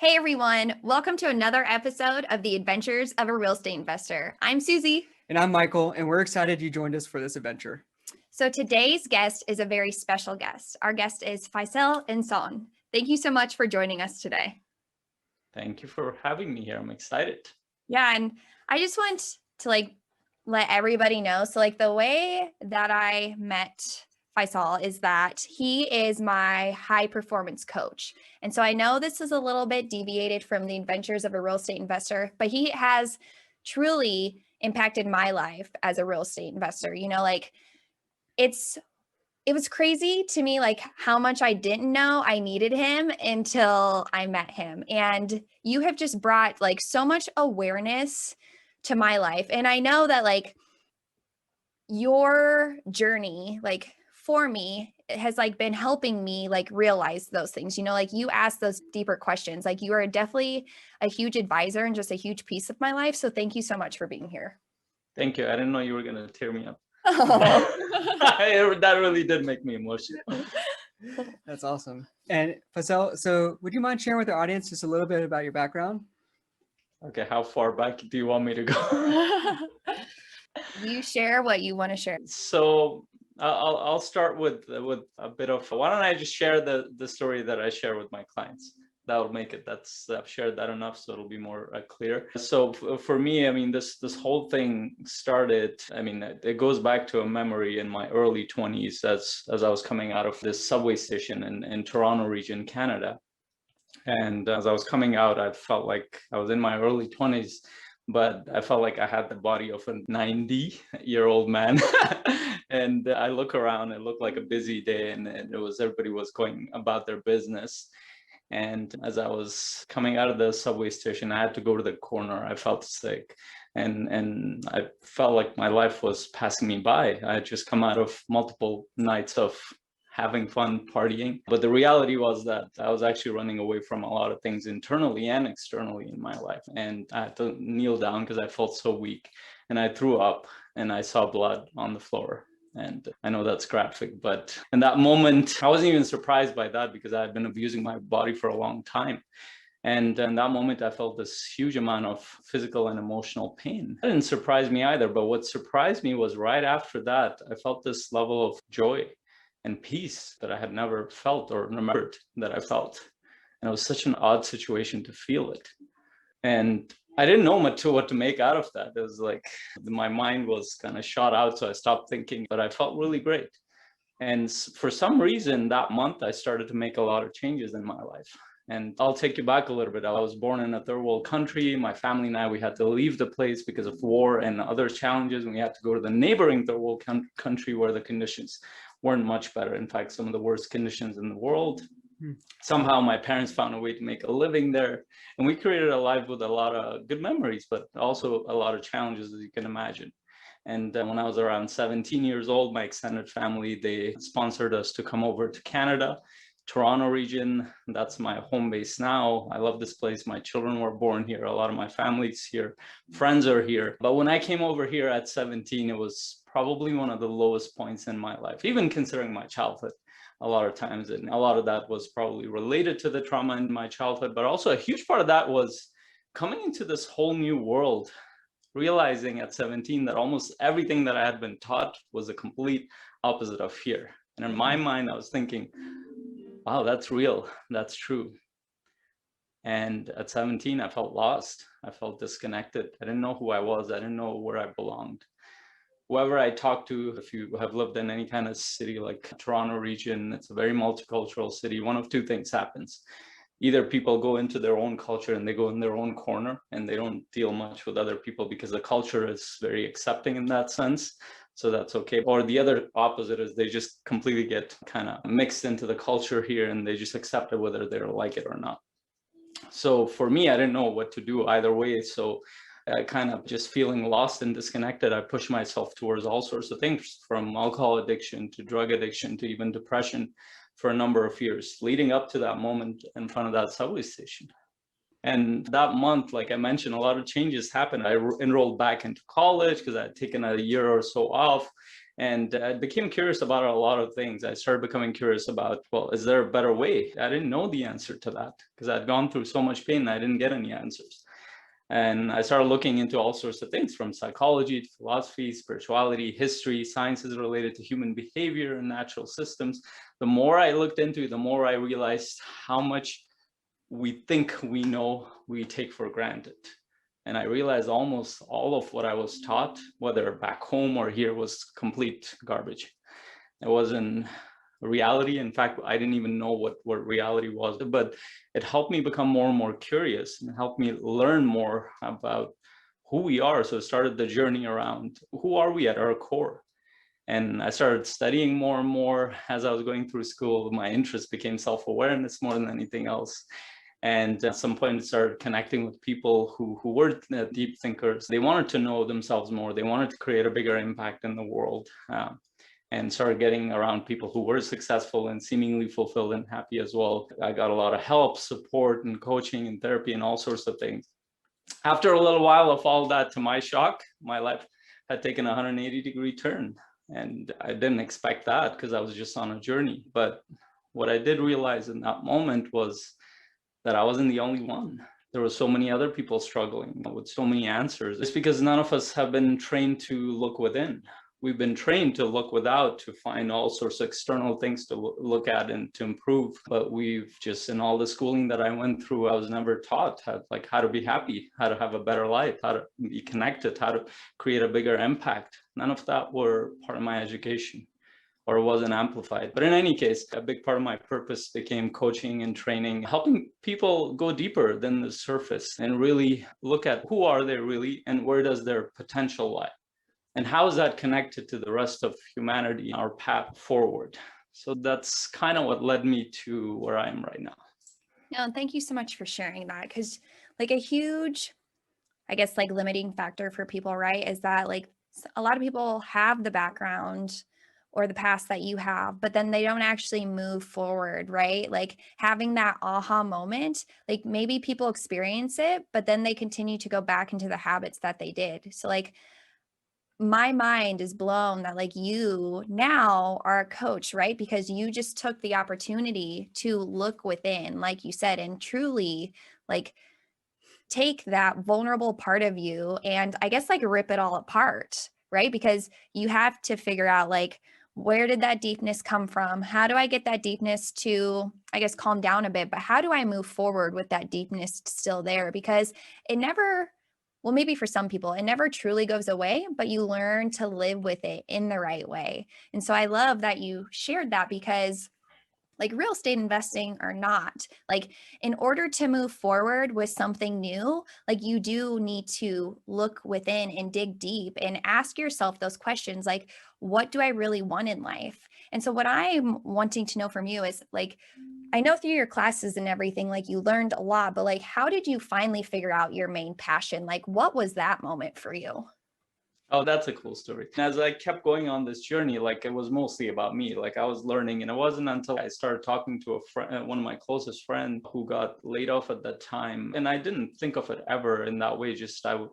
Hey everyone, welcome to another episode of The Adventures of a Real Estate Investor. I'm Suzy. And I'm Michael, and we're excited you joined us for this adventure. So today's guest is a very special guest. Our guest is Faisal Ensaun. Thank you so much for joining us today. Thank you for having me here. I'm excited. Yeah, and I just want to let everybody know. So the way that I met Faisal is that he is my high performance coach. And so I know this is a little bit deviated from the adventures of a real estate investor, but he has truly impacted my life as a real estate investor. It was crazy to me, how much I didn't know I needed him until I met him. And you have just brought so much awareness to my life. And I know that your journey, for me, it has been helping me realize those things, you ask those deeper questions. You are definitely a huge advisor and just a huge piece of my life. So thank you so much for being here. Thank you. I didn't know you were going to tear me up. Oh. That really did make me emotional. That's awesome. And Faisal, so would you mind sharing with our audience just a little bit about your background? Okay, how far back do you want me to go? You share what you want to share. So I'll start with a bit of, why don't I just share the story that I share with my clients? That'll make it, I've shared that enough, so it'll be more clear. So for me, I mean, this whole thing started, I mean, it goes back to a memory in my early 20s as I was coming out of this subway station in Toronto region, Canada. And as I was coming out, I felt like I was in my early 20s, but I felt like I had the body of a 90-year-old man. And I look around, it looked like a busy day, and everybody was going about their business. And as I was coming out of the subway station, I had to go to the corner. I felt sick, and I felt like my life was passing me by. I had just come out of multiple nights of having fun partying. But the reality was that I was actually running away from a lot of things internally and externally in my life. And I had to kneel down because I felt so weak. And I threw up and I saw blood on the floor. And I know that's graphic, but in that moment, I wasn't even surprised by that because I had been abusing my body for a long time. And in that moment, I felt this huge amount of physical and emotional pain. That didn't surprise me either. But what surprised me was right after that, I felt this level of joy and peace that I had never felt or remembered that I felt. And it was such an odd situation to feel it. And I didn't know much what to make out of that. It was like my mind was kind of shot out, so I stopped thinking, but I felt really great. And for some reason, that month, I started to make a lot of changes in my life. And I'll take you back a little bit. I was born in a third world country. My family and I, we had to leave the place because of war and other challenges. And we had to go to the neighboring third world country where the conditions weren't much better. In fact, some of the worst conditions in the world. Somehow my parents found a way to make a living there, and we created a life with a lot of good memories, but also a lot of challenges, as you can imagine. And when I was around 17 years old, my extended family, they sponsored us to come over to Canada, Toronto region. That's my home base now. I love this place. My children were born here. A lot of my family's here. Friends are here. But when I came over here at 17, it was probably one of the lowest points in my life, even considering my childhood. A lot of times, and a lot of that was probably related to the trauma in my childhood, but also a huge part of that was coming into this whole new world, realizing at 17 that almost everything that I had been taught was a complete opposite of here. And in my mind, I was thinking, wow, that's real, that's true. And at 17, I felt lost. I felt disconnected. I didn't know who I was. I didn't know where I belonged. Whoever I talk to, if you have lived in any kind of city like Toronto region, it's a very multicultural city. One of two things happens. Either people go into their own culture and they go in their own corner and they don't deal much with other people because the culture is very accepting in that sense. So that's okay. Or the other opposite is they just completely get kind of mixed into the culture here and they just accept it whether they like it or not. So for me, I didn't know what to do either way. So kind of just feeling lost and disconnected, I pushed myself towards all sorts of things, from alcohol addiction to drug addiction to even depression for a number of years, leading up to that moment in front of that subway station. And that month, like I mentioned, a lot of changes happened. I enrolled back into college because I had taken a year or so off. And I became curious about a lot of things. I started becoming curious about, well, is there a better way? I didn't know the answer to that because I'd gone through so much pain and I didn't get any answers. And I started looking into all sorts of things, from psychology to philosophy, spirituality, history, sciences related to human behavior and natural systems. The more I looked into it, the more I realized how much we think we know, we take for granted. And I realized almost all of what I was taught, whether back home or here, was complete garbage. It wasn't reality. In fact, I didn't even know what reality was, but it helped me become more and more curious and helped me learn more about who we are. So it started the journey around who are we at our core. And I started studying more and more as I was going through school. My interest became self-awareness more than anything else. And at some point, I started connecting with people who were deep thinkers. They wanted to know themselves more. They wanted to create a bigger impact in the world. And started getting around people who were successful and seemingly fulfilled and happy as well. I got a lot of help, support, and coaching and therapy and all sorts of things. After a little while of all that, to my shock, my life had taken a 180-degree turn. And I didn't expect that because I was just on a journey. But what I did realize in that moment was that I wasn't the only one. There were so many other people struggling with so many answers. It's because none of us have been trained to look within. We've been trained to look without, to find all sorts of external things to look at and to improve. But we've just, in all the schooling that I went through, I was never taught how to be happy, how to have a better life, how to be connected, how to create a bigger impact. None of that were part of my education, or wasn't amplified. But in any case, a big part of my purpose became coaching and training, helping people go deeper than the surface and really look at who are they really and where does their potential lie. And how is that connected to the rest of humanity, our path forward? So that's kind of what led me to where I am right now. No, thank you so much for sharing that. Because like a huge, I guess, like limiting factor for people, right, is that like a lot of people have the background or the past that you have, but then they don't actually move forward, right? Like having that aha moment, like maybe people experience it, but then they continue to go back into the habits that they did. So like my mind is blown that like you now are a coach, right? Because you just took the opportunity to look within, like you said, and truly like take that vulnerable part of you and I guess like rip it all apart, right? Because you have to figure out like, where did that deepness come from? How do I get that deepness to, I guess, calm down a bit? But how do I move forward with that deepness still there? Because it never, well, maybe for some people, it never truly goes away, but you learn to live with it in the right way. And so I love that you shared that because like real estate investing or not, like in order to move forward with something new, like you do need to look within and dig deep and ask yourself those questions like, what do I really want in life? And so what I'm wanting to know from you is like, I know through your classes and everything, like you learned a lot, but like, how did you finally figure out your main passion? Like, what was that moment for you? Oh, that's a cool story. As I kept going on this journey, like it was mostly about me. Like I was learning, and it wasn't until I started talking to a friend, one of my closest friends who got laid off at that time. And I didn't think of it ever in that way. Just I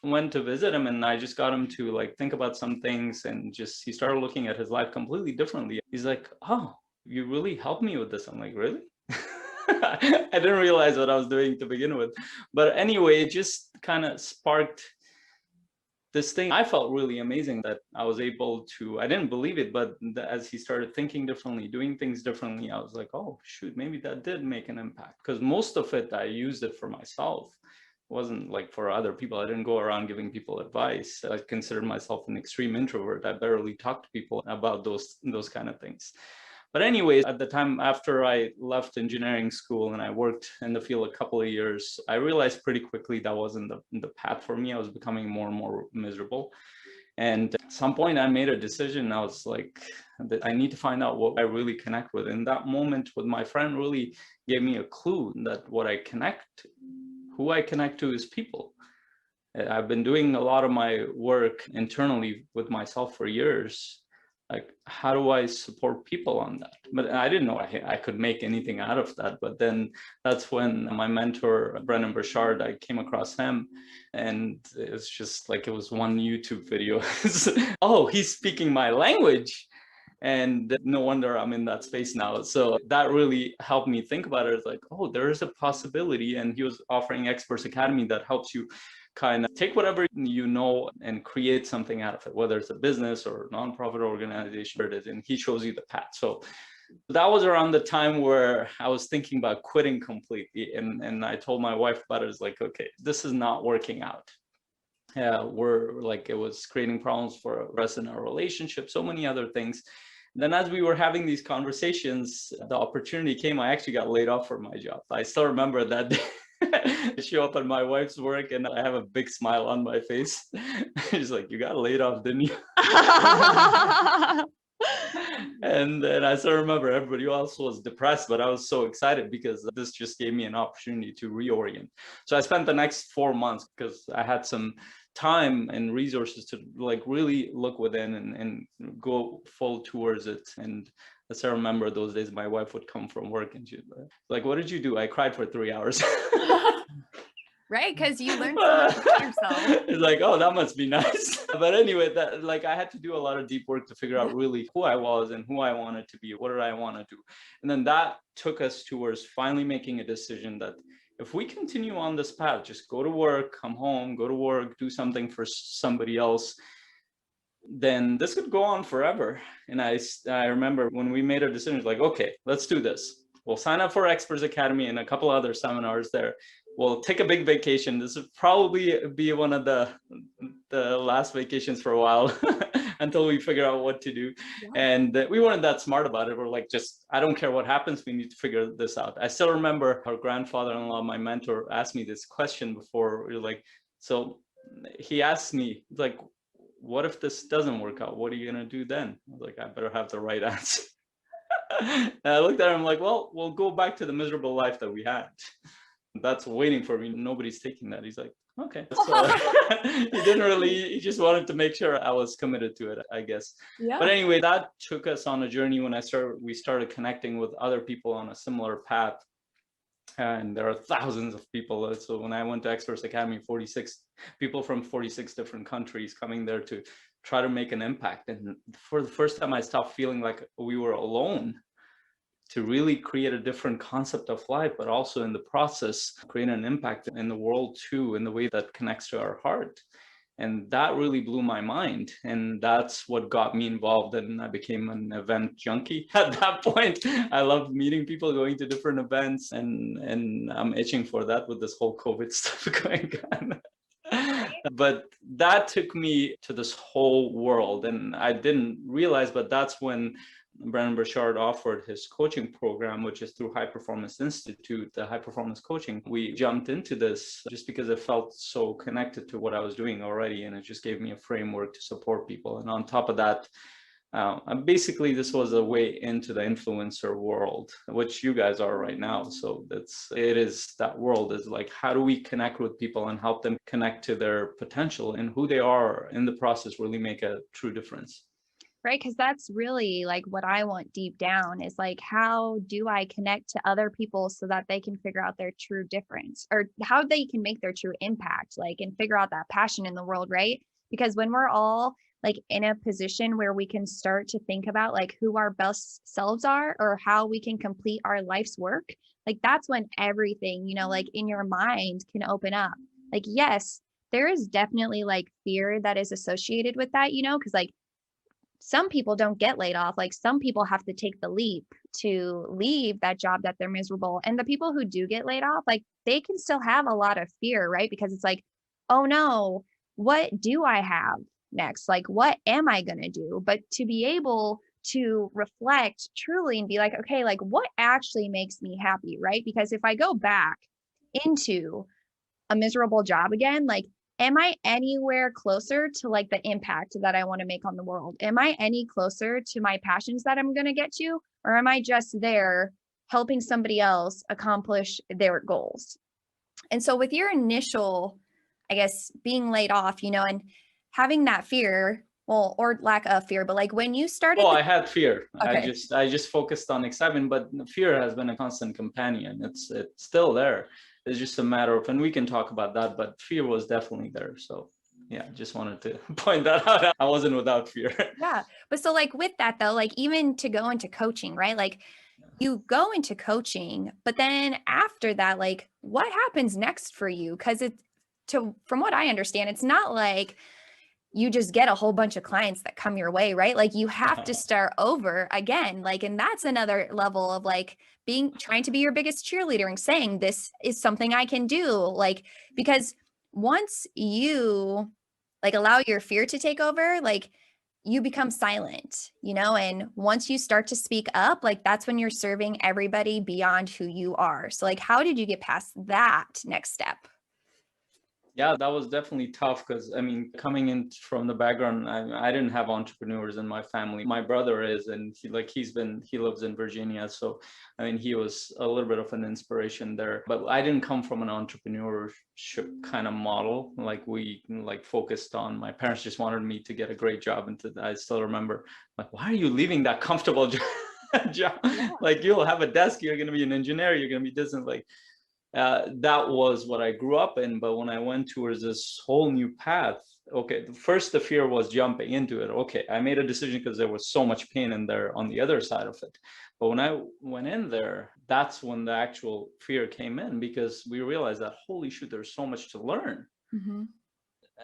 went to visit him and I just got him to like think about some things, and just he started looking at his life completely differently. He's like, "Oh, you really helped me with this." I'm like, "Really?" I didn't realize what I was doing to begin with. But anyway, it just kind of sparked this thing. I felt really amazing that I was able to, I didn't believe it, but as he started thinking differently, doing things differently, I was like, oh shoot, maybe that did make an impact. Because most of it, I used it for myself. It wasn't like for other people. I didn't go around giving people advice. I considered myself an extreme introvert. I barely talked to people about those kind of things. But anyways, at the time after I left engineering school and I worked in the field a couple of years, I realized pretty quickly that wasn't the path for me. I was becoming more and more miserable. And at some point I made a decision. I was like, that I need to find out what I really connect with. In that moment with my friend really gave me a clue that who I connect to is people. I've been doing a lot of my work internally with myself for years. like, how do I support people on that? But I didn't know I could make anything out of that. But then that's when my mentor, Brennan Burchard, I came across him, and it's just like, it was one YouTube video. Oh, he's speaking my language. And no wonder I'm in that space now. So that really helped me think about it. It's like, oh, there is a possibility. And he was offering Experts Academy that helps you kind of take whatever you know and create something out of it, whether it's a business or a nonprofit organization, and he shows you the path. So that was around the time where I was thinking about quitting completely. And I told my wife about it. It's like, okay, this is not working out. We're like, it was creating problems for us in our relationship, so many other things. Then as we were having these conversations, the opportunity came. I actually got laid off from my job. I still remember that day. I show up at my wife's work and I have a big smile on my face. She's like, you got laid off, didn't you? And then I still remember everybody else was depressed, but I was so excited because this just gave me an opportunity to reorient. So I spent the next 4 months, because I had some time and resources to like really look within and go full towards it. And I still remember those days my wife would come from work and she'd be like, what did you do? I cried for 3 hours. Right, because you learned so much about yourself. It's like, oh, that must be nice. But anyway, that, like, I had to do a lot of deep work to figure out really who I was and who I wanted to be. What did I want to do? And then that took us towards finally making a decision that if we continue on this path, just go to work, come home, go to work, do something for somebody else, then this could go on forever. And I remember when we made our decision, like, okay, let's do this. We'll sign up for Experts Academy and a couple other seminars there. We'll take a big vacation. This would probably be one of the last vacations for a while until we figure out what to do. Yeah. And we weren't that smart about it. We're like, just, I don't care what happens. We need to figure this out. I still remember our grandfather-in-law, my mentor, asked me this question before. We were like, so he asked me, like, what if this doesn't work out? What are you going to do then? I was like, I better have the right answer. And I looked at him like, well, we'll go back to the miserable life that we had. That's waiting for me. Nobody's taking that. He's like, okay. So he didn't really, he just wanted to make sure I was committed to it, I guess. Yeah. But anyway, that took us on a journey when we started connecting with other people on a similar path. And there are thousands of people. So when I went to Experts Academy, 46 people from 46 different countries coming there to try to make an impact. And for the first time, I stopped feeling like we were alone, to really create a different concept of life, but also in the process, create an impact in the world too, in the way that connects to our heart. And that really blew my mind. And that's what got me involved. And I became an event junkie. At that point, I loved meeting people, going to different events. And I'm itching for that with this whole COVID stuff going on. But that took me to this whole world. And I didn't realize, but that's when Brennan Burchard offered his coaching program, which is through High Performance Institute, the high performance coaching. We jumped into this just because it felt so connected to what I was doing already. And it just gave me a framework to support people. And on top of that, basically, this was a way into the influencer world, which you guys are right now. So it is that world is like, how do we connect with people and help them connect to their potential and who they are in the process, really make a true difference? Right, because that's really like what I want deep down is like, how do I connect to other people so that they can figure out their true difference, or how they can make their true impact, like, and figure out that passion in the world, right? Because when we're all like in a position where we can start to think about like who our best selves are or how we can complete our life's work, like that's when everything, you know, like in your mind can open up. Like, yes, there is definitely like fear that is associated with that, you know, because like some people don't get laid off. Like some people have to take the leap to leave that job that they're miserable. And the people who do get laid off, like they can still have a lot of fear, right? Because it's like, oh no, what do I have next? Like, what am I going to do? But to be able to reflect truly and be like, okay, like what actually makes me happy, right? Because if I go back into a miserable job again, like, am I anywhere closer to like the impact that I want to make on the world? Am I any closer to my passions that I'm going to get to? Or am I just there helping somebody else accomplish their goals? And so with your initial, I guess, being laid off, you know, and having that fear, well, or lack of fear, but like when you started, Oh, I had fear. Okay. I just focused on excitement, but fear has been a constant companion. It's still there. It's just a matter of, and we can talk about that, but fear was definitely there. So yeah, just wanted to point that out. I wasn't without fear. yeah. But so like with that though, like even to go into coaching, right? Like you go into coaching, but then after that, like what happens next for you? Because it's from what I understand, it's not like you just get a whole bunch of clients that come your way, right? Like you have to start over again. Like, and that's another level of like trying to be your biggest cheerleader and saying, this is something I can do. Like, because once you like allow your fear to take over, like you become silent, and once you start to speak up, like that's when you're serving everybody beyond who you are. So like, how did you get past that next step? Yeah, that was definitely tough because I mean, coming in from the background, I didn't have entrepreneurs in my family. My brother is, and he lives in Virginia, so I mean, he was a little bit of an inspiration there. But I didn't come from an entrepreneurship kind of model. Like we focused on, my parents just wanted me to get a great job, and I still remember, like, why are you leaving that comfortable job? Yeah. Like you'll have a desk, you're going to be an engineer, you're going to be this, and like. That was what I grew up in. But when I went towards this whole new path, okay, first the fear was jumping into it. Okay, I made a decision because there was so much pain in there on the other side of it. But when I went in there, that's when the actual fear came in, because we realized that, holy shoot, there's so much to learn. Mm-hmm.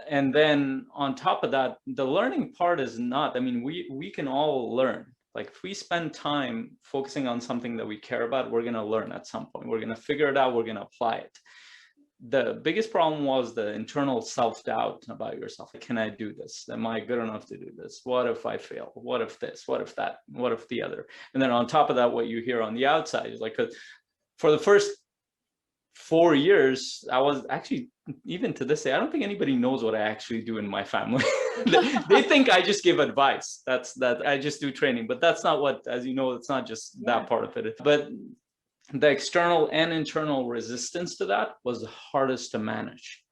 And then on top of that, the learning part is not, I mean, we can all learn. Like if we spend time focusing on something that we care about, we're going to learn at some point. We're going to figure it out. We're going to apply it. The biggest problem was the internal self-doubt about yourself. Can I do this? Am I good enough to do this? What if I fail? What if this? What if that? What if the other? And then on top of that, what you hear on the outside is like, for the first 4 years, I was actually, even to this day, I don't think anybody knows what I actually do in my family. They think I just give advice. That I just do training, but that's not what, as you know, it's not just that part of it. But the external and internal resistance to that was the hardest to manage.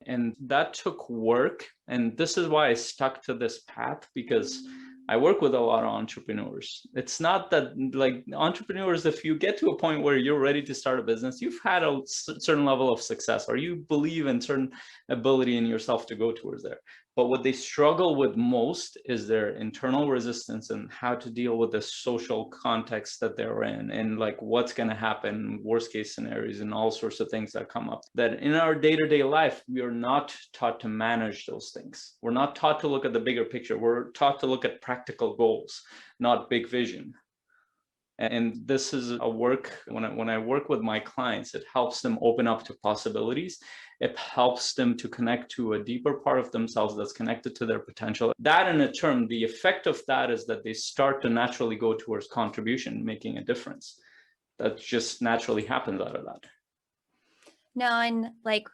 And that took work. And this is why I stuck to this path, because I work with a lot of entrepreneurs. It's not that, like, entrepreneurs, if you get to a point where you're ready to start a business, you've had a certain level of success, or you believe in certain ability in yourself to go towards there. But what they struggle with most is their internal resistance and how to deal with the social context that they're in, and like what's going to happen, worst case scenarios, and all sorts of things that come up. That in our day-to-day life, we are not taught to manage those things. We're not taught to look at the bigger picture. We're taught to look at practical goals, not big vision. And this is a work, when I work with my clients, it helps them open up to possibilities. It helps them to connect to a deeper part of themselves that's connected to their potential. That, in a term, the effect of that is that they start to naturally go towards contribution, making a difference. That just naturally happens out of that. No, and like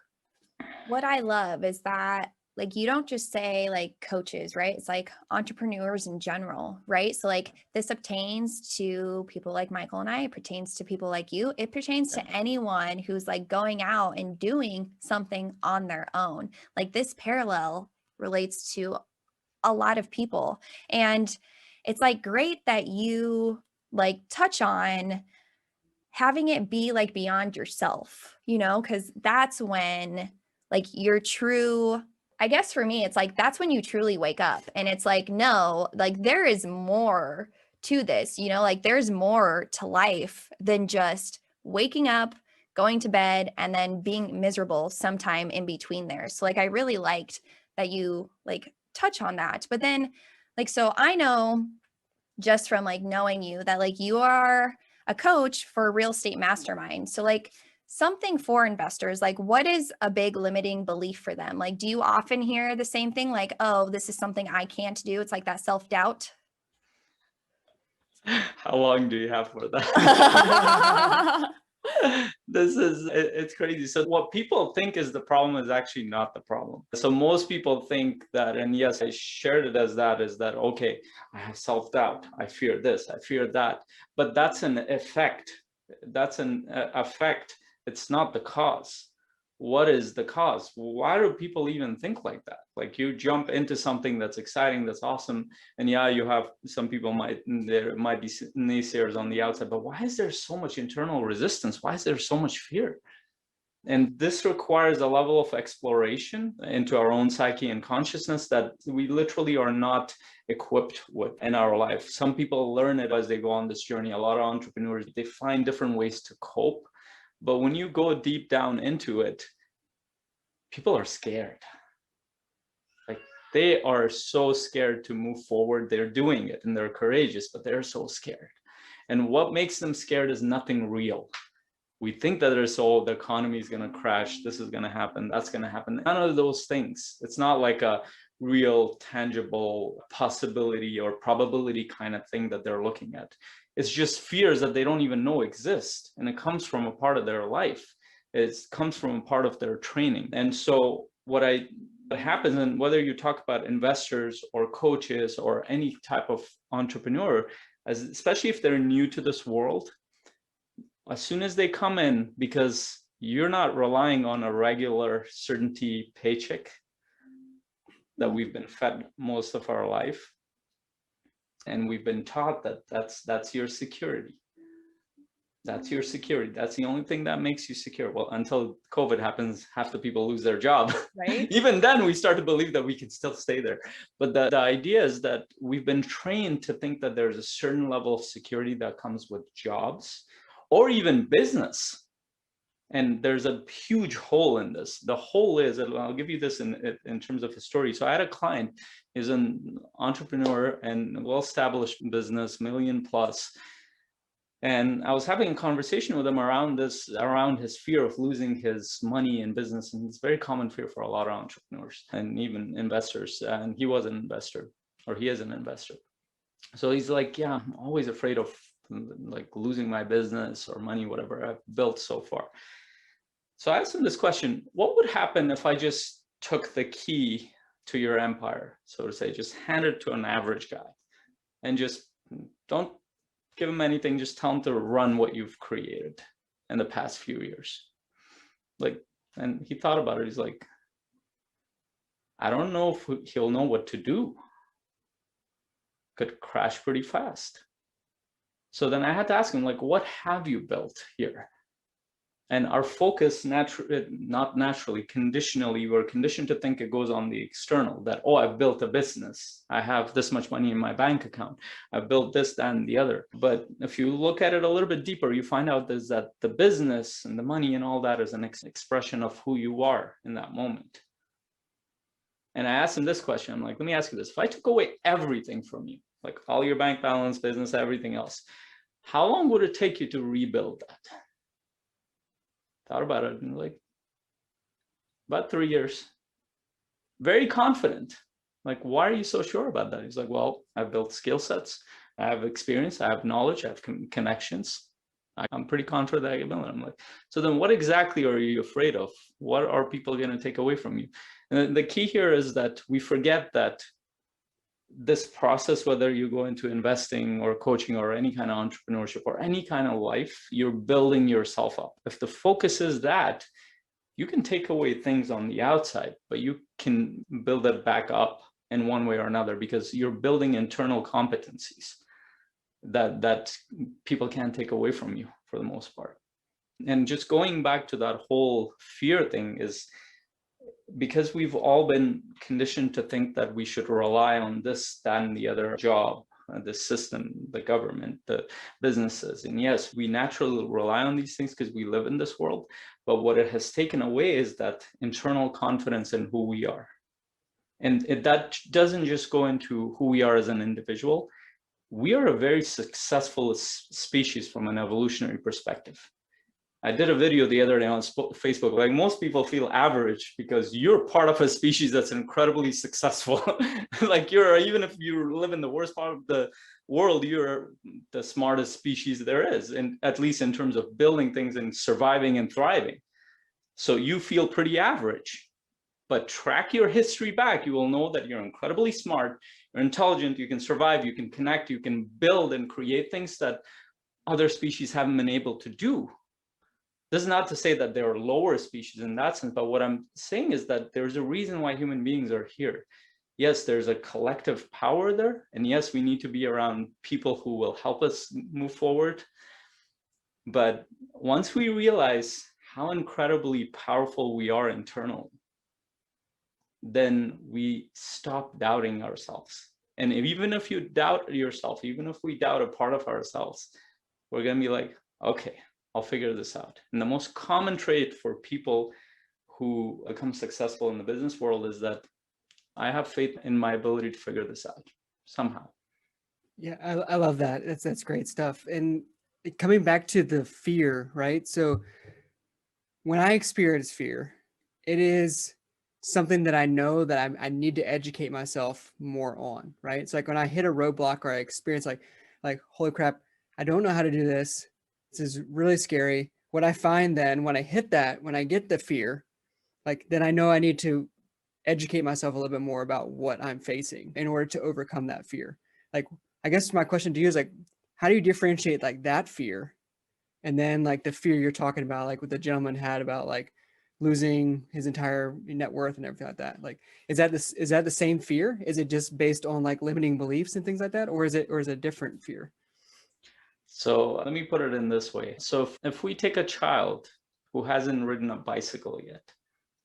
what I love is that like you don't just say like coaches, right? It's like entrepreneurs in general, right? So like this pertains to people like Michael and I, it pertains to people like you. It pertains to anyone who's like going out and doing something on their own. Like this parallel relates to a lot of people. And it's like great that you like touch on having it be like beyond yourself, because that's when like your true, I guess for me, it's like that's when you truly wake up and it's like, no, like there is more to this, like there's more to life than just waking up, going to bed, and then being miserable sometime in between there. So like I really liked that you like touch on that. But then like, so I know just from like knowing you that like you are a coach for a real estate mastermind. So like something for investors, like what is a big limiting belief for them? Like, do you often hear the same thing? Like, oh, this is something I can't do. It's like that self-doubt. How long do you have for that? It's crazy. So what people think is the problem is actually not the problem. So most people think that, and yes, I shared it as that, is that, okay, I have self-doubt. I fear this, I fear that, but that's an effect. That's an effect. It's not the cause. what is the cause? Why do people even think like that? Like, you jump into something that's exciting, that's awesome, and yeah, you have some people there might be naysayers on the outside, but why is there so much internal resistance? Why is there so much fear? And this requires a level of exploration into our own psyche and consciousness that we literally are not equipped with in our life. Some people learn it as they go on this journey. A lot of entrepreneurs, they find different ways to cope. But when you go deep down into it, people are scared. Like, they are so scared to move forward. They're doing it and they're courageous, but they're so scared. And what makes them scared is nothing real. We think that there's, oh, the economy is going to crash, this is going to happen, that's going to happen. None of those things. It's not like a real tangible possibility or probability kind of thing that they're looking at. It's just fears that they don't even know exist. And it comes from a part of their life. It comes from a part of their training. And so what happens, and whether you talk about investors or coaches or any type of entrepreneur, especially if they're new to this world, as soon as they come in, because you're not relying on a regular certainty paycheck that we've been fed most of our life, and we've been taught that that's your security. That's your security. That's the only thing that makes you secure. Well, until COVID happens, half the people lose their job. Right. Even then, we start to believe that we can still stay there. But the idea is that we've been trained to think that there's a certain level of security that comes with jobs or even business. And there's a huge hole in this. The hole is, and I'll give you this in terms of a story. So I had a client, he's an entrepreneur and well-established business, $1 million plus. And I was having a conversation with him around his fear of losing his money in business. And it's a very common fear for a lot of entrepreneurs and even investors. And he was an investor, or he is an investor. So he's like, yeah, I'm always afraid of like losing my business or money, whatever I've built so far. So I asked him this question: what would happen if I just took the key to your empire, so to say, just hand it to an average guy and just don't give him anything, just tell him to run what you've created in the past few years? Like, and he thought about it. He's like, I don't know if he'll know what to do. Could crash pretty fast. So then I had to ask him, like, what have you built here? And our focus, not naturally, conditionally, we're conditioned to think it goes on the external, that, oh, I've built a business. I have this much money in my bank account. I've built this, that, and the other. But if you look at it a little bit deeper, you find out is that the business and the money and all that is an expression of who you are in that moment. And I asked him this question. I'm like, let me ask you this. If I took away everything from you, like all your bank balance, business, everything else, how long would it take you to rebuild that? Thought about it and like, about 3 years. Very confident. Like, why are you so sure about that? He's like, well, I've built skill sets. I have experience. I have knowledge. I have connections. I'm pretty confident that I can build it. I'm like, so then what exactly are you afraid of? What are people going to take away from you? And the key here is that we forget that this process, whether you go into investing or coaching or any kind of entrepreneurship or any kind of life, you're building yourself up. If the focus is that, you can take away things on the outside, but you can build it back up in one way or another, because you're building internal competencies that people can't take away from you for the most part. And just going back to that whole fear thing is because we've all been conditioned to think that we should rely on this, that, and the other job, the system, the government, the businesses. And yes, we naturally rely on these things because we live in this world. But what it has taken away is that internal confidence in who we are. And that doesn't just go into who we are as an individual. We are a very successful species from an evolutionary perspective. I did a video the other day on Facebook, like most people feel average because you're part of a species that's incredibly successful. Like even if you live in the worst part of the world, you're the smartest species there is, and at least in terms of building things and surviving and thriving. So you feel pretty average, but track your history back. You will know that you're incredibly smart, you're intelligent, you can survive, you can connect, you can build and create things that other species haven't been able to do. This is not to say that they're lower species in that sense, but what I'm saying is that there's a reason why human beings are here. Yes, there's a collective power there. And yes, we need to be around people who will help us move forward. But once we realize how incredibly powerful we are internally, then we stop doubting ourselves. And even if you doubt yourself, even if we doubt a part of ourselves, we're going to be like, okay, I'll figure this out. And the most common trait for people who become successful in the business world is that I have faith in my ability to figure this out somehow. Yeah, I love that. That's great stuff. And coming back to the fear, right? So when I experience fear, it is something that I know that I need to educate myself more on, right? It's like when I hit a roadblock or I experience like, holy crap, I don't know how to do this. This is really scary. What I find then when I hit that, when I get the fear, like then I know I need to educate myself a little bit more about what I'm facing in order to overcome that fear. Like, I guess my question to you is like, how do you differentiate like that fear and then like the fear you're talking about, like what the gentleman had about like losing his entire net worth and everything like that? Like, is that the same fear? Is it just based on like limiting beliefs and things like that? Or is it a different fear? So let me put it in this way. So if we take a child who hasn't ridden a bicycle yet,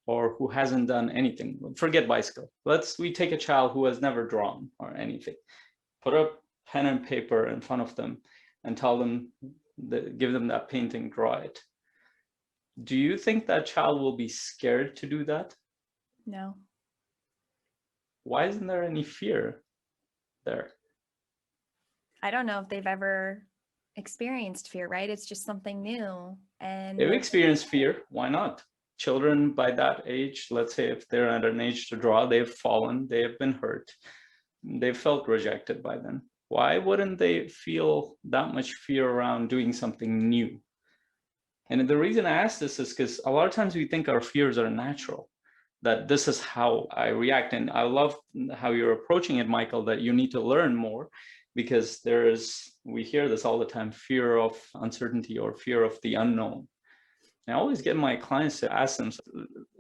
or who hasn't done anything, forget bicycle. We take a child who has never drawn or anything, put a pen and paper in front of them and tell them, give them that painting, draw it. Do you think that child will be scared to do that? No. Why isn't there any fear there? I don't know if they've ever experienced fear, right? It's just something new. And They've experienced fear. Why not? Children by that age, let's say if they're at an age to draw, they've fallen, they have been hurt, they've felt rejected by them. Why wouldn't they feel that much fear around doing something new? And the reason I ask this is because a lot of times we think our fears are natural, that this is how I react. And I love how you're approaching it, Michael, that you need to learn more, because we hear this all the time, fear of uncertainty or fear of the unknown. I always get my clients to ask them,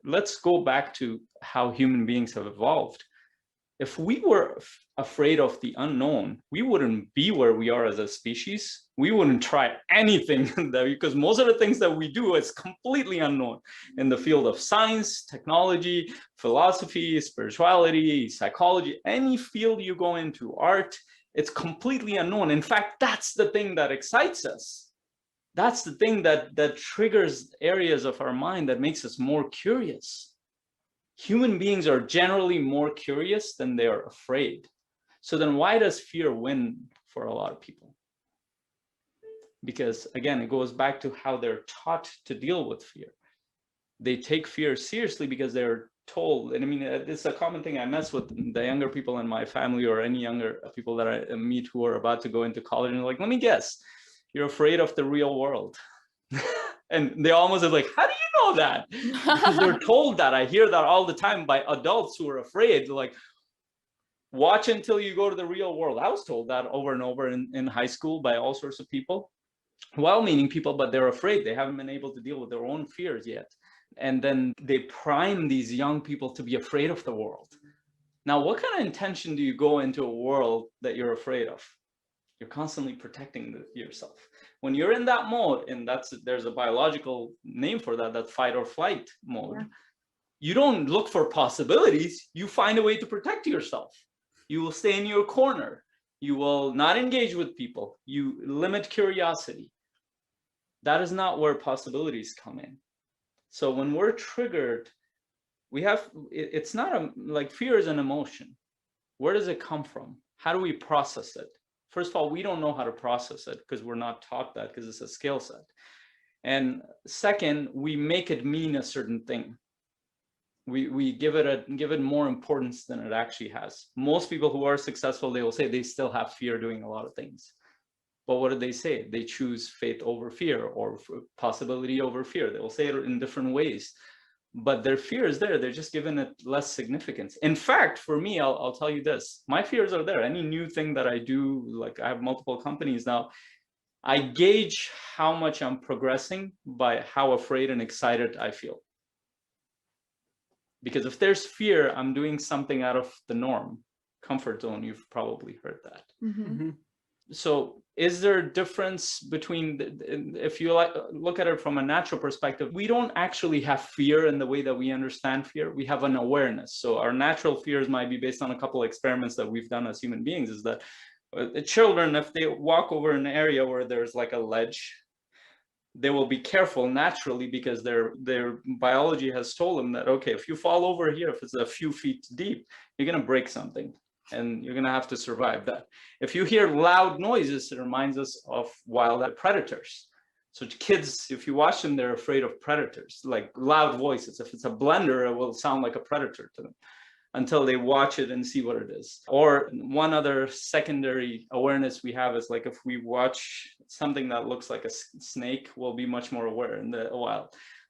let's go back to how human beings have evolved. If we were afraid of the unknown, we wouldn't be where we are as a species. We wouldn't try anything because most of the things that we do is completely unknown in the field of science, technology, philosophy, spirituality, psychology, any field you go into, art, it's completely unknown. In fact, that's the thing that excites us. That's the thing that triggers areas of our mind that makes us more curious. Human beings are generally more curious than they are afraid. So then why does fear win for a lot of people? Because again, it goes back to how they're taught to deal with fear. They take fear seriously because they're told, and I mean, it's a common thing I mess with the younger people in my family or any younger people that I meet who are about to go into college, and they're like, let me guess, you're afraid of the real world. And they almost are like, how do you know that? Because they're told that. I hear that all the time by adults who are afraid, like, watch until you go to the real world. I was told that over and over in high school by all sorts of people, well-meaning people, but they're afraid. They haven't been able to deal with their own fears yet. And then they prime these young people to be afraid of the world. Now, what kind of intention do you go into a world that you're afraid of? You're constantly protecting yourself. When you're in that mode, and there's a biological name for that, that's fight or flight mode. Yeah. You don't look for possibilities. You find a way to protect yourself. You will stay in your corner. You will not engage with people. You limit curiosity. That is not where possibilities come in. So when we're triggered, it's not like fear is an emotion. Where does it come from? How do we process it? First of all, we don't know how to process it because we're not taught that, because it's a skill set. And second, we make it mean a certain thing. We give it more importance than it actually has. Most people who are successful, they will say they still have fear doing a lot of things. But what do they say? They choose faith over fear or possibility over fear. They will say it in different ways. But their fear is there. They're just giving it less significance. In fact, for me, I'll tell you this. My fears are there. Any new thing that I do, like I have multiple companies now, I gauge how much I'm progressing by how afraid and excited I feel. Because if there's fear, I'm doing something out of the norm. Comfort zone, you've probably heard that. Mm-hmm. So is there a difference between, if you look at it from a natural perspective, we don't actually have fear in the way that we understand fear. We have an awareness. So our natural fears might be based on a couple of experiments that we've done as human beings, is that children, if they walk over an area where there's like a ledge, they will be careful naturally because their biology has told them that, okay, if you fall over here, if it's a few feet deep, you're going to break something and you're going to have to survive that. If you hear loud noises, it reminds us of wild predators. So kids, if you watch them, they're afraid of predators, like loud voices. If it's a blender, it will sound like a predator to them until they watch it and see what it is. Or one other secondary awareness we have is like if we watch something that looks like a snake, we'll be much more aware in the wild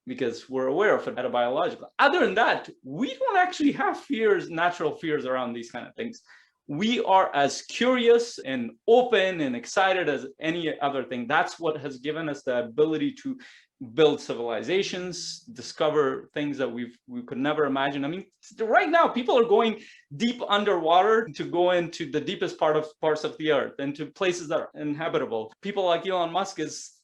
because we're aware of it at a biological. Other than that, we don't actually have fears, natural fears around these kind of things. We are as curious and open and excited as any other thing. That's what has given us the ability to build civilizations, discover things that we could never imagine. I mean, right now, people are going deep underwater to go into the deepest parts of the earth, into places that are inhabitable. People like Elon Musk is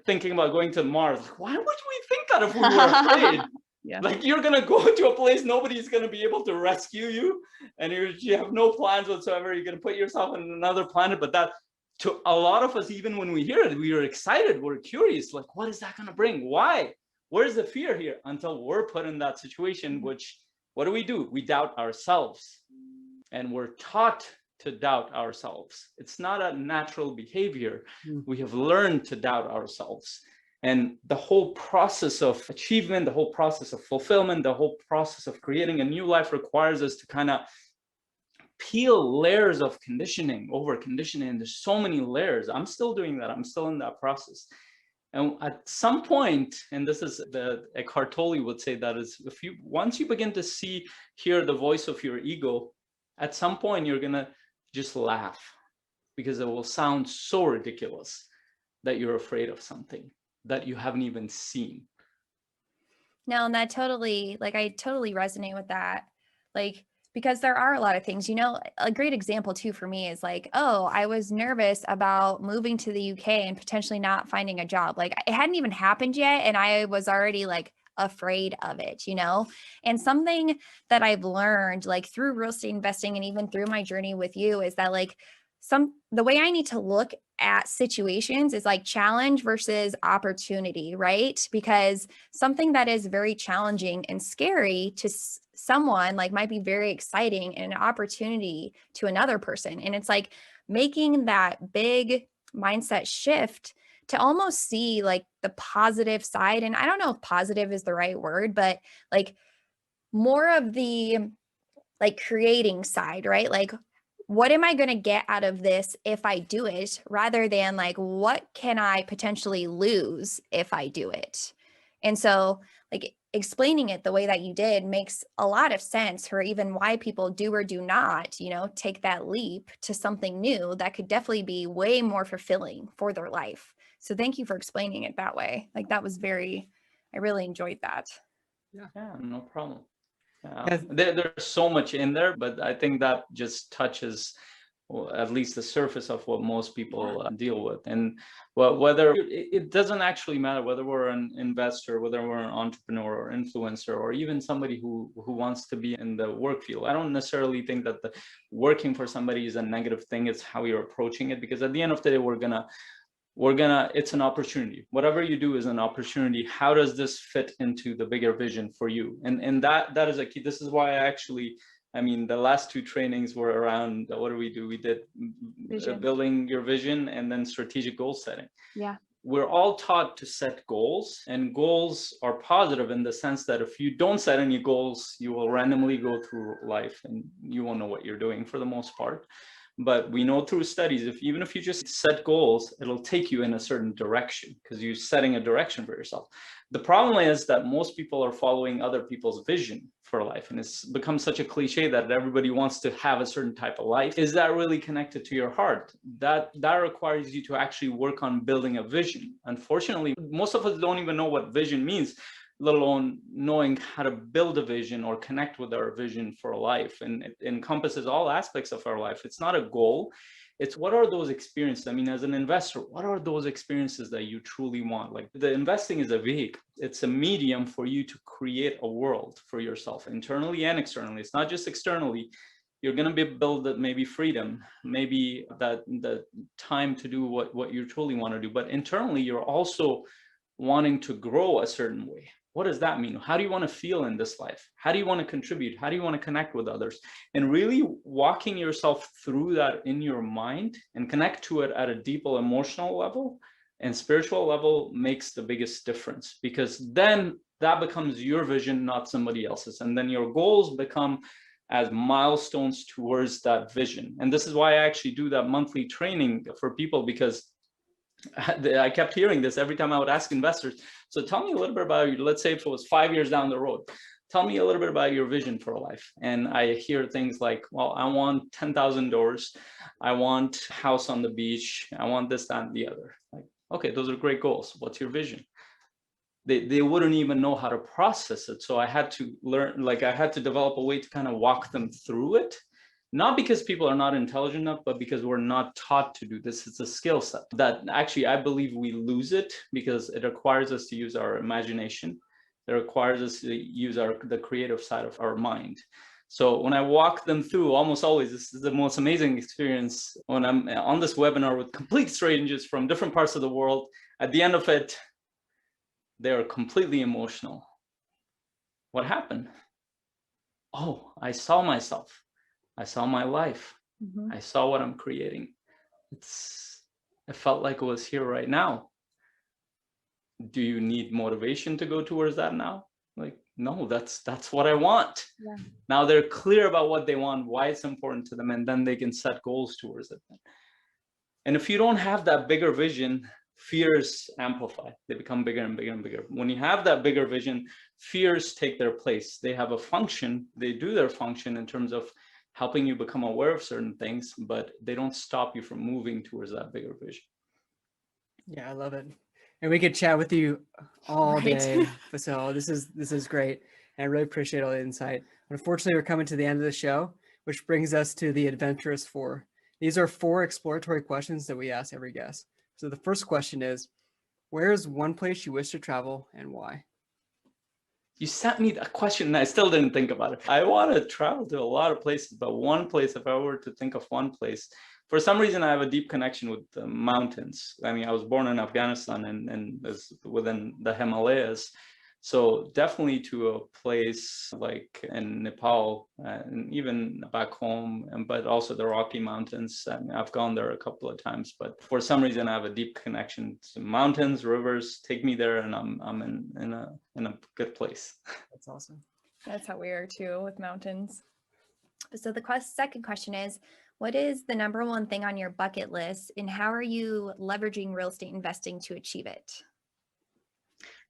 thinking about going to Mars. Why would we think that if we were afraid? Yeah. Like you're gonna go to a place nobody's gonna be able to rescue you, and you have no plans whatsoever. You're gonna put yourself on another planet, but that, to a lot of us, even when we hear it, we are excited, we're curious, like, what is that gonna bring? Why? Where's the fear here? Until we're put in that situation, which, what do? We doubt ourselves, and we're taught to doubt ourselves. It's not a natural behavior. We have learned to doubt ourselves. And the whole process of achievement, the whole process of fulfillment, the whole process of creating a new life requires us to kind of peel layers of conditioning, over conditioning. There's so many layers. I'm still doing that. I'm still in that process. And at some point, and this is the Eckhart Tolle would say that is, once you begin to hear the voice of your ego, at some point you're gonna just laugh because it will sound so ridiculous that you're afraid of something that you haven't even seen. No, and that totally, like, I totally resonate with that. Like, because there are a lot of things, a great example too for me is like, oh, I was nervous about moving to the UK and potentially not finding a job. Like it hadn't even happened yet. And I was already like afraid of it, and something that I've learned like through real estate investing and even through my journey with you is that like the way I need to look at situations is like challenge versus opportunity, right? Because something that is very challenging and scary to someone like might be very exciting and an opportunity to another person. And it's like making that big mindset shift to almost see like the positive side. And I don't know if positive is the right word, but like more of the like creating side, right? Like, what am I going to get out of this if I do it, rather than like, what can I potentially lose if I do it? And so like explaining it the way that you did makes a lot of sense for even why people do or do not, take that leap to something new that could definitely be way more fulfilling for their life. So thank you for explaining it that way. Like that was I really enjoyed that. Yeah, no problem. There's so much in there, but I think that just touches at least the surface of what most people deal with. And whether it doesn't actually matter whether we're an investor, whether we're an entrepreneur or influencer, or even somebody who wants to be in the work field. I don't necessarily think that the working for somebody is a negative thing. It's how you're approaching it, because at the end of the day, it's an opportunity. Whatever you do is an opportunity. How does this fit into the bigger vision for you? And that is a key. This is why the last two trainings were around, what do? We did building your vision and then strategic goal setting. Yeah. We're all taught to set goals, and goals are positive in the sense that if you don't set any goals, you will randomly go through life and you won't know what you're doing for the most part. But we know through studies, even if you just set goals, it'll take you in a certain direction because you're setting a direction for yourself. The problem is that most people are following other people's vision for life. And it's become such a cliche that everybody wants to have a certain type of life. Is that really connected to your heart? That requires you to actually work on building a vision. Unfortunately, most of us don't even know what vision means, let alone knowing how to build a vision or connect with our vision for life. And it encompasses all aspects of our life. It's not a goal. It's what are those experiences? I mean, as an investor, what are those experiences that you truly want? Like the investing is a vehicle. It's a medium for you to create a world for yourself, internally and externally. It's not just externally. You're going to build maybe freedom, maybe that the time to do what you truly want to do. But internally, you're also wanting to grow a certain way. What does that mean? How do you want to feel in this life? How do you want to contribute? How do you want to connect with others? And really walking yourself through that in your mind and connect to it at a deeper emotional level and spiritual level makes the biggest difference, because then that becomes your vision, not somebody else's. And then your goals become as milestones towards that vision. And this is why I actually do that monthly training for people, because I kept hearing this every time I would ask investors. So tell me a little bit about you. Let's say if it was 5 years down the road, tell me a little bit about your vision for life. And I hear things like, well, I want 10,000 doors. I want a house on the beach. I want this, that, and the other. Like, okay, those are great goals. What's your vision? They wouldn't even know how to process it. So I had to learn, like I had to develop a way to kind of walk them through it. Not because people are not intelligent enough, but because we're not taught to do this. It's a skill set that actually I believe we lose it because it requires us to use our imagination. It requires us to use the creative side of our mind. So when I walk them through, almost always, this is the most amazing experience when I'm on this webinar with complete strangers from different parts of the world. At the end of it, they're completely emotional. What happened? Oh, I saw myself. I saw my life. Mm-hmm. I saw what I'm creating. It felt like it was here right now. Do you need motivation to go towards that now? Like, no, that's what I want. Yeah. Now they're clear about what they want, why it's important to them, and then they can set goals towards it. And if you don't have that bigger vision, fears amplify. They become bigger and bigger and bigger. When you have that bigger vision, fears take their place. They have a function. They do their function in terms of helping you become aware of certain things, but they don't stop you from moving towards that bigger vision. Yeah, I love it. And we could chat with you all day, Faisal. This is great. And I really appreciate all the insight. Unfortunately, we're coming to the end of the show, which brings us to the Adventurous Four. These are 4 exploratory questions that we ask every guest. So the first question is, where is one place you wish to travel and why? You sent me that question and I still didn't think about it. I want to travel to a lot of places, but one place, if I were to think of one place, for some reason, I have a deep connection with the mountains. I mean, I was born in Afghanistan and within the Himalayas. So definitely to a place like in Nepal and even back home, but also the Rocky Mountains. I mean, I've gone there a couple of times, but for some reason I have a deep connection to mountains, rivers. Take me there, and I'm in a good place. That's awesome. That's how we are too with mountains. So the second question is, what is the number one thing on your bucket list, and how are you leveraging real estate investing to achieve it?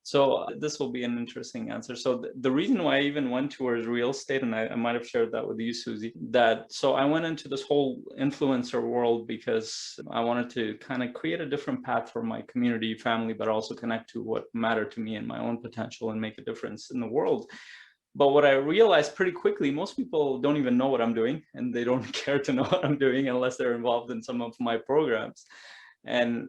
So this will be an interesting answer. So the reason why I even went towards real estate, and I might have shared that with you, Suzy, so I went into this whole influencer world because I wanted to kind of create a different path for my community, family, but also connect to what mattered to me and my own potential and make a difference in the world. But what I realized pretty quickly, most people don't even know what I'm doing, and they don't care to know what I'm doing unless they're involved in some of my programs.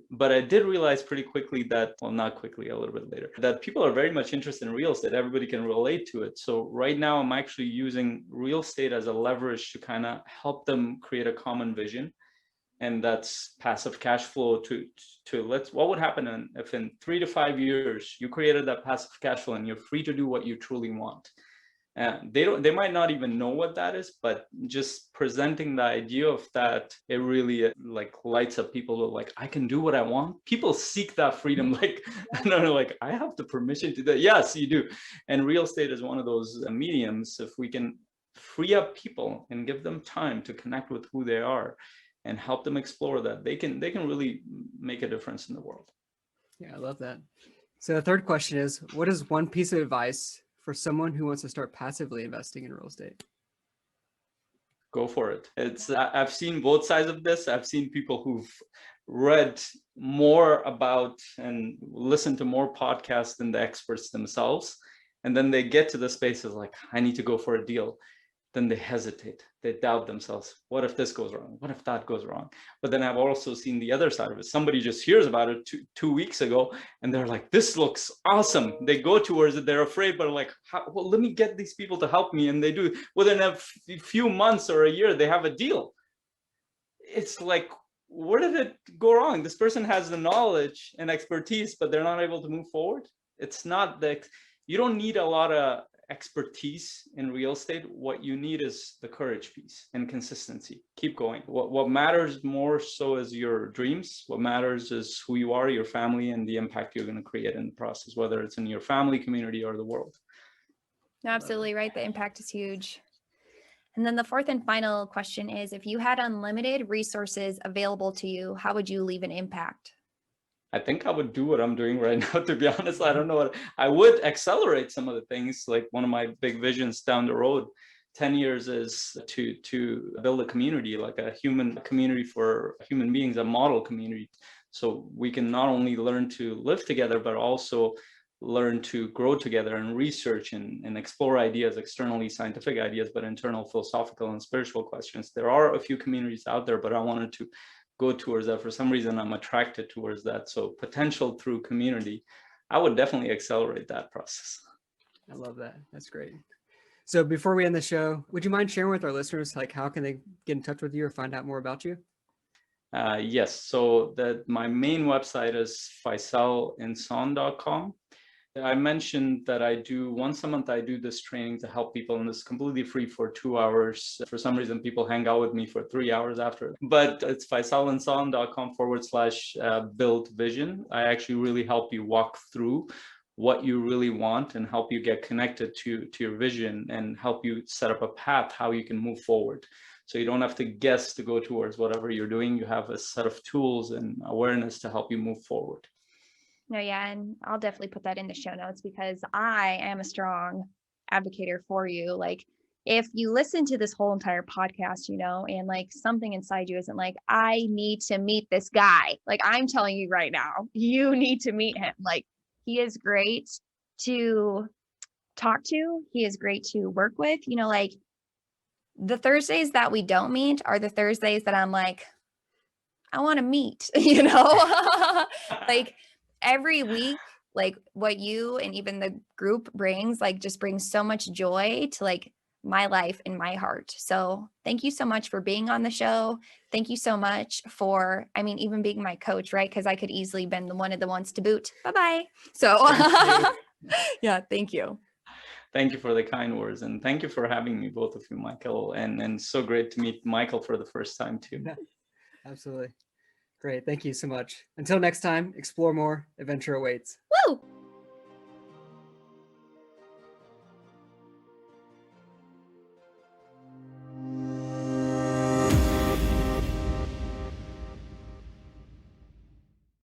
But I did realize pretty quickly that, well, not quickly, a little bit later, that people are very much interested in real estate. Everybody can relate to it. So right now I'm actually using real estate as a leverage to kind of help them create a common vision. And that's passive cash flow what would happen if in 3 to 5 years you created that passive cash flow and you're free to do what you truly want. They might not even know what that is, but just presenting the idea of that, it really like lights up people. Like, I can do what I want. People seek that freedom. Like, no, like I have the permission to do that. Yes, you do. And real estate is one of those mediums. If we can free up people and give them time to connect with who they are and help them explore that, they can really make a difference in the world. Yeah, I love that. So the third question is, what is one piece of advice for someone who wants to start passively investing in real estate? Go for it. I've seen both sides of this. I've seen people who've read more about and listened to more podcasts than the experts themselves. And then they get to the spaces like, I need to go for a deal. Then they hesitate. They doubt themselves. What if this goes wrong? What if that goes wrong? But then I've also seen the other side of it. Somebody just hears about it two weeks ago, and they're like, this looks awesome. They go towards it. They're afraid, but like, well, let me get these people to help me. And they do. Within a few months or a year, they have a deal. It's like, where did it go wrong? This person has the knowledge and expertise, but they're not able to move forward. It's not that you don't need a lot of expertise in real estate. What you need is the courage piece and consistency. Keep going. What matters more so is your dreams. What matters is who you are, your family, and the impact you're going to create in the process, whether it's in your family, community, or the world. No, absolutely right. The impact is huge. And then the fourth and final question is, if you had unlimited resources available to you, how would you leave an impact? I think I would do what I'm doing right now, to be honest. I don't know what I would accelerate some of the things. Like one of my big visions down the road, 10 years, is to build a community, like a human community for human beings, a model community. So we can not only learn to live together, but also learn to grow together and research and explore ideas, externally scientific ideas, but internal philosophical and spiritual questions. There are a few communities out there, but I wanted to go towards that. For some reason, I'm attracted towards that. So potential through community, I would definitely accelerate that process. I love that. That's great. So before we end the show, would you mind sharing with our listeners, like, how can they get in touch with you or find out more about you? Yes. So my main website is faisalensaun.com. I mentioned that once a month, I do this training to help people, and it's completely free for 2 hours. For some reason, people hang out with me for 3 hours after, but it's faisalensaun.com/build vision. I actually really help you walk through what you really want and help you get connected to your vision and help you set up a path, how you can move forward. So you don't have to guess to go towards whatever you're doing. You have a set of tools and awareness to help you move forward. No, yeah, and I'll definitely put that in the show notes because I am a strong advocate for you. Like, if you listen to this whole entire podcast, and like something inside you isn't like, I need to meet this guy. Like, I'm telling you right now, you need to meet him. Like, he is great to talk to. He is great to work with. Like, the Thursdays that we don't meet are the Thursdays that I'm like, I want to meet, like every week, like what you and even the group brings, like just brings so much joy to like my life and my heart. So thank you so much for being on the show. Thank you so much for, even being my coach, right? Because I could easily been one of the ones to boot. Bye-bye. So yeah, thank you. Thank you for the kind words, and thank you for having me, both of you, Michael, and so great to meet Michael for the first time too. Yeah, absolutely. Great. Thank you so much. Until next time, explore more. Adventure awaits.